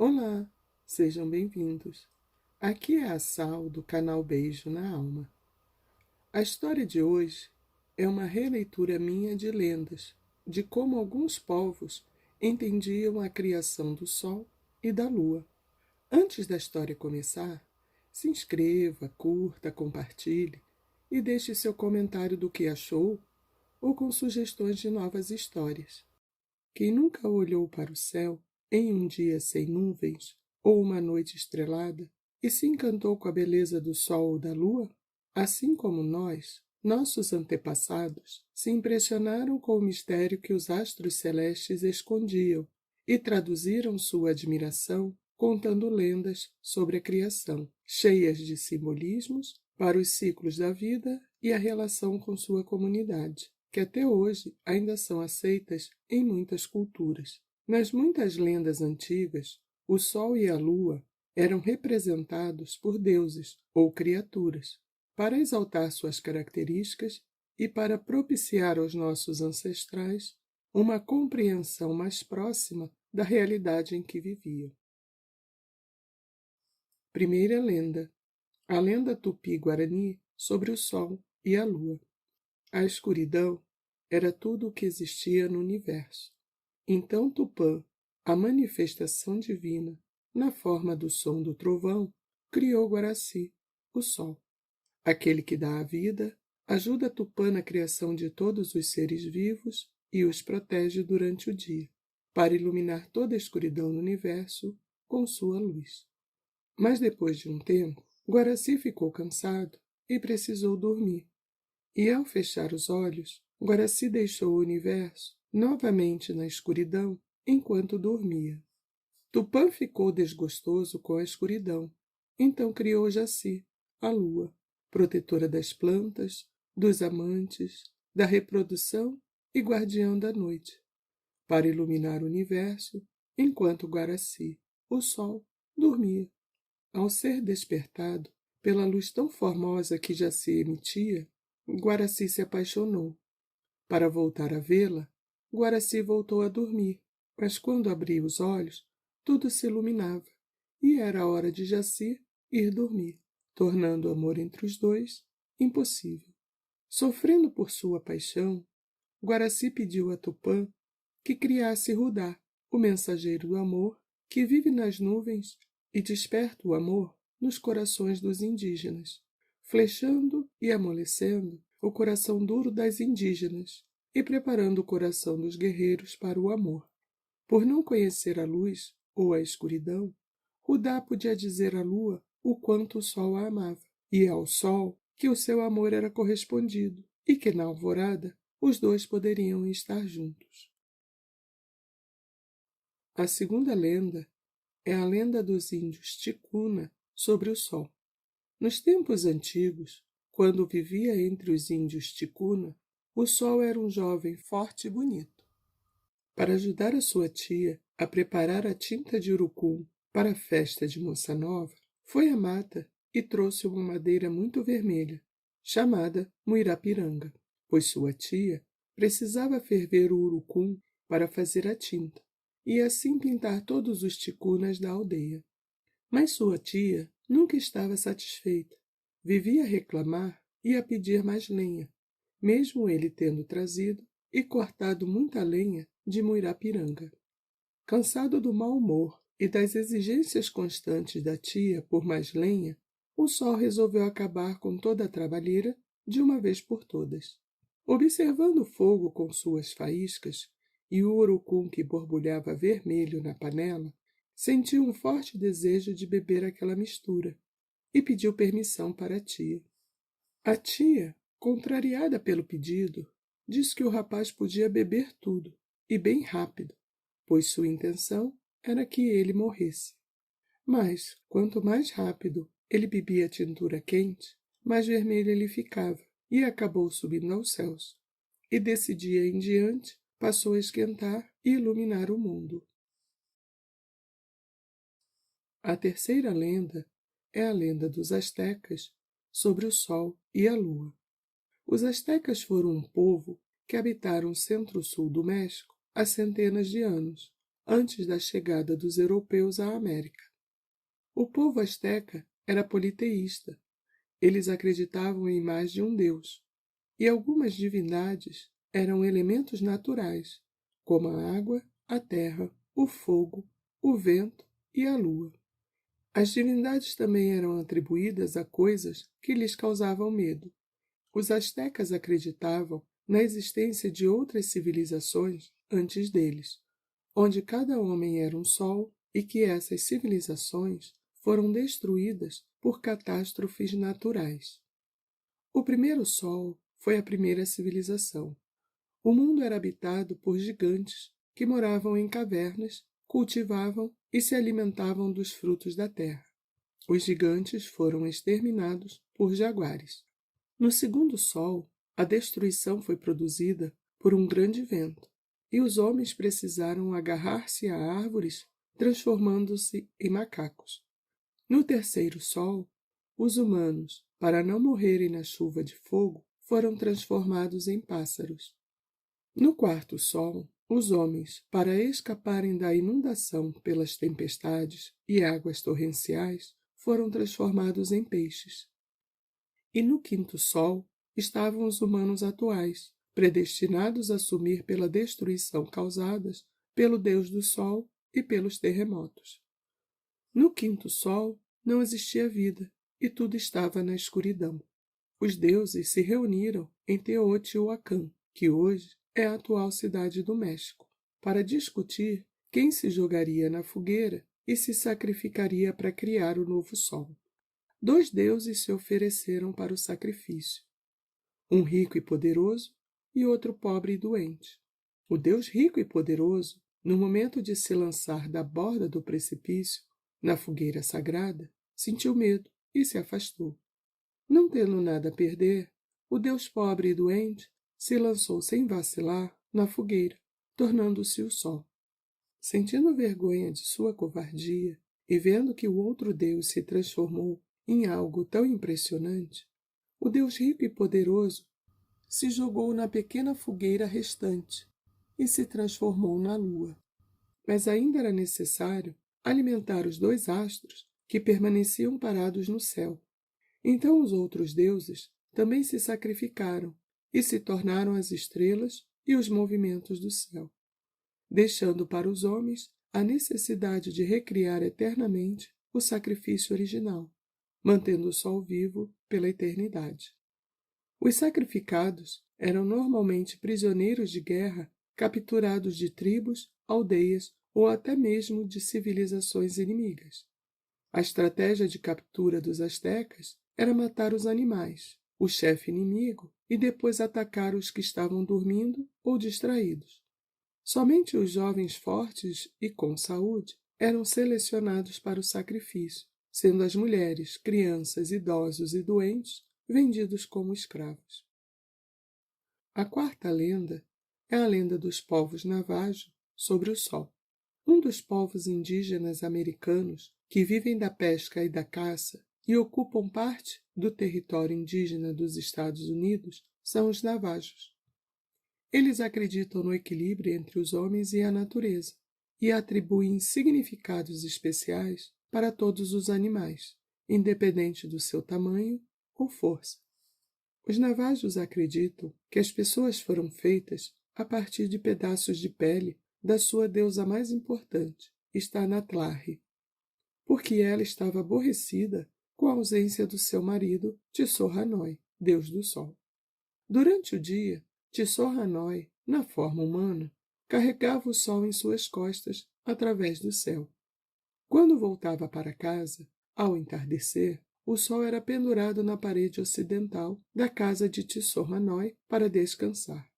Olá, sejam bem-vindos. Aqui é a Sal do canal Beijo na Alma. A história de hoje é uma releitura minha de lendas, de como alguns povos entendiam a criação do Sol e da Lua. Antes da história começar, se inscreva, curta, compartilhe e deixe seu comentário do que achou ou com sugestões de novas histórias. Quem nunca olhou para o céu em um dia sem nuvens ou uma noite estrelada e se encantou com a beleza do sol ou da lua? Assim como nós, nossos antepassados se impressionaram com o mistério que os astros celestes escondiam e traduziram sua admiração contando lendas sobre a criação, cheias de simbolismos para os ciclos da vida e a relação com sua comunidade, que até hoje ainda são aceitas em muitas culturas. Nas muitas lendas antigas, o Sol e a Lua eram representados por deuses ou criaturas, para exaltar suas características e para propiciar aos nossos ancestrais uma compreensão mais próxima da realidade em que viviam. Primeira lenda: a lenda tupi-guarani sobre o Sol e a Lua. A escuridão era tudo o que existia no universo. Então Tupã, a manifestação divina, na forma do som do trovão, criou Guaraci, o Sol. Aquele que dá a vida, ajuda Tupã na criação de todos os seres vivos e os protege durante o dia, para iluminar toda a escuridão no universo com sua luz. Mas depois de um tempo, Guaraci ficou cansado e precisou dormir. E ao fechar os olhos, Guaraci deixou o universo novamente na escuridão enquanto dormia. Tupã ficou desgostoso com a escuridão, então criou Jaci, a lua, protetora das plantas, dos amantes, da reprodução e guardiã da noite, para iluminar o universo enquanto Guaraci, o sol, dormia. Ao ser despertado pela luz tão formosa que Jaci emitia, Guaraci se apaixonou. Para voltar a vê-la, Guaraci voltou a dormir, mas quando abriu os olhos, tudo se iluminava, e era a hora de Jaci ir dormir, tornando o amor entre os dois impossível. Sofrendo por sua paixão, Guaraci pediu a Tupã que criasse Rudá, o mensageiro do amor, que vive nas nuvens e desperta o amor nos corações dos indígenas, flechando e amolecendo o coração duro das indígenas e preparando o coração dos guerreiros para o amor. Por não conhecer a luz ou a escuridão, Rudá podia dizer à lua o quanto o sol a amava, e ao sol que o seu amor era correspondido e que na alvorada os dois poderiam estar juntos. A segunda lenda é a lenda dos índios Ticuna sobre o sol. Nos tempos antigos, quando vivia entre os índios Ticuna, o sol era um jovem forte e bonito. Para ajudar a sua tia a preparar a tinta de urucum para a festa de Moça Nova, foi à mata e trouxe uma madeira muito vermelha, chamada Muirapiranga, pois sua tia precisava ferver o urucum para fazer a tinta e assim pintar todos os ticunas da aldeia. Mas sua tia nunca estava satisfeita. Vivia a reclamar e a pedir mais lenha, mesmo ele tendo trazido e cortado muita lenha de Muirapiranga. Cansado do mau humor e das exigências constantes da tia por mais lenha, o sol resolveu acabar com toda a trabalheira de uma vez por todas. Observando o fogo com suas faíscas e o urucum que borbulhava vermelho na panela, sentiu um forte desejo de beber aquela mistura e pediu permissão para a tia. A tia, contrariada pelo pedido, disse que o rapaz podia beber tudo, e bem rápido, pois sua intenção era que ele morresse. Mas, quanto mais rápido ele bebia a tintura quente, mais vermelho ele ficava, e acabou subindo aos céus. E desse dia em diante, passou a esquentar e iluminar o mundo. A terceira lenda é a lenda dos astecas sobre o sol e a lua. Os astecas foram um povo que habitaram o centro-sul do México há centenas de anos, antes da chegada dos europeus à América. O povo asteca era politeísta. Eles acreditavam em mais de um deus, e algumas divindades eram elementos naturais, como a água, a terra, o fogo, o vento e a lua. As divindades também eram atribuídas a coisas que lhes causavam medo. Os astecas acreditavam na existência de outras civilizações antes deles, onde cada homem era um sol e que essas civilizações foram destruídas por catástrofes naturais. O primeiro sol foi a primeira civilização. O mundo era habitado por gigantes que moravam em cavernas, cultivavam e se alimentavam dos frutos da terra. Os gigantes foram exterminados por jaguares. No segundo sol, a destruição foi produzida por um grande vento, e os homens precisaram agarrar-se a árvores, transformando-se em macacos. No terceiro sol, os humanos, para não morrerem na chuva de fogo, foram transformados em pássaros. No quarto sol, os homens, para escaparem da inundação pelas tempestades e águas torrenciais, foram transformados em peixes. E no quinto sol estavam os humanos atuais, predestinados a sumir pela destruição causadas pelo Deus do Sol e pelos terremotos. No quinto sol não existia vida e tudo estava na escuridão. Os deuses se reuniram em Teotihuacan, que hoje é a atual cidade do México, para discutir quem se jogaria na fogueira e se sacrificaria para criar o novo sol. 2 deuses se ofereceram para o sacrifício, um rico e poderoso e outro pobre e doente. O Deus rico e poderoso, no momento de se lançar da borda do precipício, na fogueira sagrada, sentiu medo e se afastou. Não tendo nada a perder, o Deus pobre e doente se lançou sem vacilar na fogueira, tornando-se o sol. Sentindo vergonha de sua covardia e vendo que o outro Deus se transformou em algo tão impressionante, o Deus rico e poderoso se jogou na pequena fogueira restante e se transformou na lua. Mas ainda era necessário alimentar os 2 astros que permaneciam parados no céu. Então os outros deuses também se sacrificaram e se tornaram as estrelas e os movimentos do céu, deixando para os homens a necessidade de recriar eternamente o sacrifício original, mantendo o sol vivo pela eternidade. Os sacrificados eram normalmente prisioneiros de guerra capturados de tribos, aldeias ou até mesmo de civilizações inimigas. A estratégia de captura dos astecas era matar os animais, o chefe inimigo, e depois atacar os que estavam dormindo ou distraídos. Somente os jovens fortes e com saúde eram selecionados para o sacrifício, sendo as mulheres, crianças, idosos e doentes vendidos como escravos. A quarta lenda é a lenda dos povos Navajo sobre o sol. Um dos povos indígenas americanos que vivem da pesca e da caça e ocupam parte do território indígena dos Estados Unidos são os Navajos. Eles acreditam no equilíbrio entre os homens e a natureza e atribuem significados especiais para todos os animais, independente do seu tamanho ou força. Os Navajos acreditam que as pessoas foram feitas a partir de pedaços de pele da sua deusa mais importante, Stanatlahi, porque ela estava aborrecida com a ausência do seu marido, Tissorhanoi, deus do sol. Durante o dia, Tissorhanoi, na forma humana, carregava o sol em suas costas através do céu. Quando voltava para casa, ao entardecer, o sol era pendurado na parede ocidental da casa de Tissorhanoi para descansar.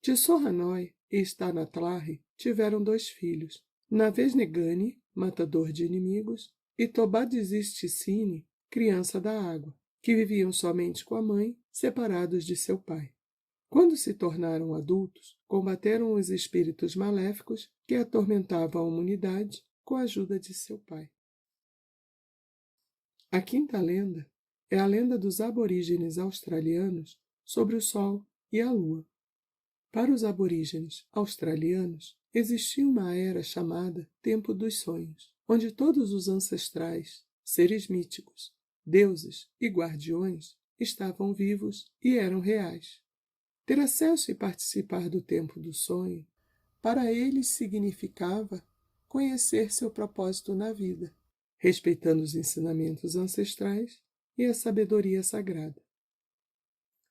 Tissorhanoi e Stanatlahi tiveram 2 filhos, Navesnegani, matador de inimigos, e Tobadizisticine, criança da água, que viviam somente com a mãe, separados de seu pai. Quando se tornaram adultos, combateram os espíritos maléficos que atormentavam a humanidade com a ajuda de seu pai. A quinta lenda é a lenda dos aborígenes australianos sobre o Sol e a Lua. Para os aborígenes australianos, Existia uma era chamada Tempo dos Sonhos, onde todos os ancestrais, seres míticos, deuses e guardiões estavam vivos e eram reais. Ter acesso e participar do tempo do sonho, para eles significava conhecer seu propósito na vida, respeitando os ensinamentos ancestrais e a sabedoria sagrada.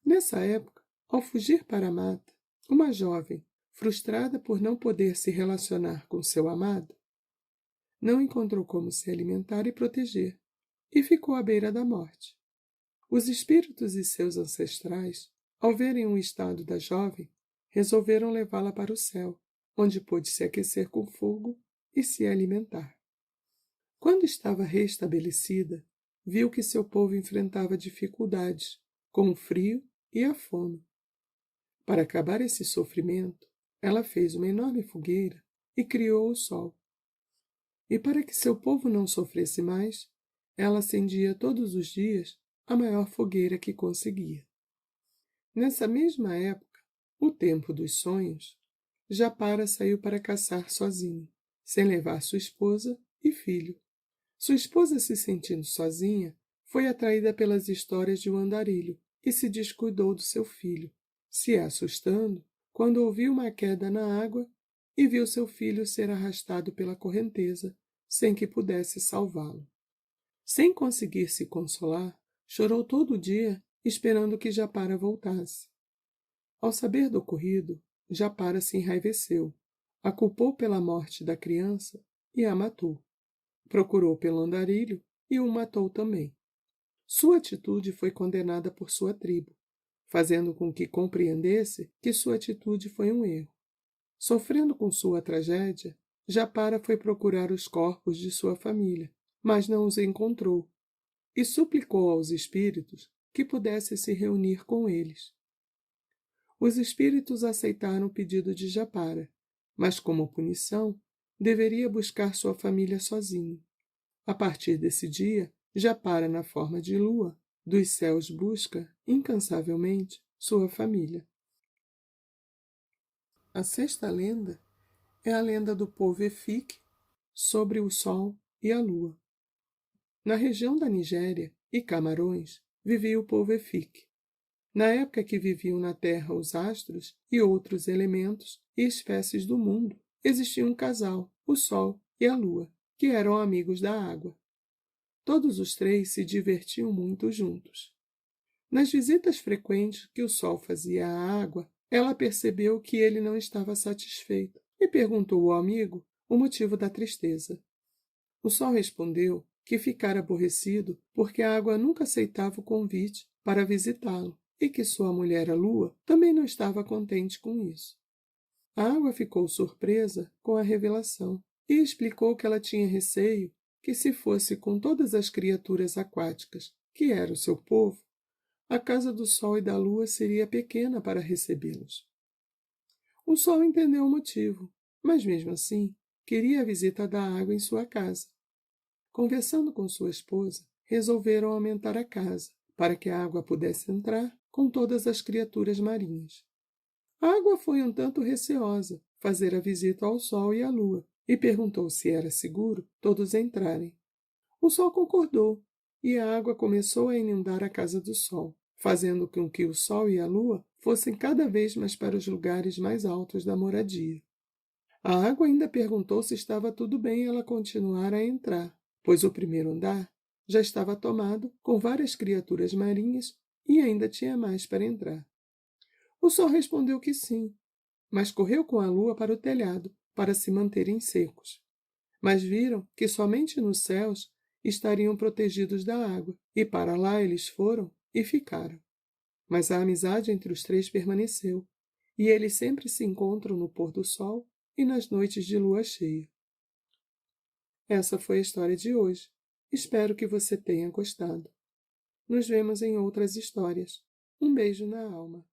Nessa época, ao fugir para a mata, uma jovem, frustrada por não poder se relacionar com seu amado, não encontrou como se alimentar e proteger, e ficou à beira da morte. Os espíritos e seus ancestrais, ao verem o estado da jovem, resolveram levá-la para o céu, onde pôde se aquecer com fogo e se alimentar. Quando estava restabelecida, viu que seu povo enfrentava dificuldades, com o frio e a fome. Para acabar esse sofrimento, ela fez uma enorme fogueira e criou o sol. E para que seu povo não sofresse mais, ela acendia todos os dias a maior fogueira que conseguia. Nessa mesma época, o tempo dos sonhos, Japara saiu para caçar sozinho, sem levar sua esposa e filho. Sua esposa, se sentindo sozinha, foi atraída pelas histórias de um andarilho e se descuidou do seu filho, se assustando quando ouviu uma queda na água e viu seu filho ser arrastado pela correnteza, sem que pudesse salvá-lo. Sem conseguir se consolar, chorou todo o dia, esperando que Japara voltasse. Ao saber do ocorrido, Japara se enraiveceu, a culpou pela morte da criança e a matou. Procurou pelo andarilho e o matou também. Sua atitude foi condenada por sua tribo, fazendo com que compreendesse que sua atitude foi um erro. Sofrendo com sua tragédia, Japara foi procurar os corpos de sua família, mas não os encontrou, e suplicou aos espíritos que pudesse se reunir com eles. Os espíritos aceitaram o pedido de Japara, mas como punição, deveria buscar sua família sozinho. A partir desse dia, Japara, na forma de lua, dos céus busca, incansavelmente, sua família. A sexta lenda é a lenda do povo Efik sobre o Sol e a Lua. Na região da Nigéria e Camarões vivia o povo Efik. Na época que viviam na Terra os astros e outros elementos e espécies do mundo, existia um casal, o Sol e a Lua, que eram amigos da água. Todos os três se divertiam muito juntos. Nas visitas frequentes que o Sol fazia à água, ela percebeu que ele não estava satisfeito e perguntou ao amigo o motivo da tristeza. O Sol respondeu que ficara aborrecido porque a água nunca aceitava o convite para visitá-lo e que sua mulher, a Lua, também não estava contente com isso. A água ficou surpresa com a revelação e explicou que ela tinha receio que, se fosse com todas as criaturas aquáticas, que era o seu povo, a casa do Sol e da Lua seria pequena para recebê-los. O Sol entendeu o motivo, mas mesmo assim queria a visita da água em sua casa. Conversando com sua esposa, resolveram aumentar a casa, para que a água pudesse entrar com todas as criaturas marinhas. A água foi um tanto receosa fazer a visita ao Sol e à Lua, e perguntou se era seguro todos entrarem. O Sol concordou, e a água começou a inundar a casa do Sol, fazendo com que o Sol e a Lua fossem cada vez mais para os lugares mais altos da moradia. A água ainda perguntou se estava tudo bem ela continuar a entrar, pois o primeiro andar já estava tomado com várias criaturas marinhas e ainda tinha mais para entrar. O Sol respondeu que sim, mas correu com a Lua para o telhado para se manterem secos. Mas viram que somente nos céus estariam protegidos da água, e para lá eles foram e ficaram. Mas a amizade entre os três permaneceu, e eles sempre se encontram no pôr do sol e nas noites de lua cheia. Essa foi a história de hoje. Espero que você tenha gostado. Nos vemos em outras histórias. Um beijo na alma.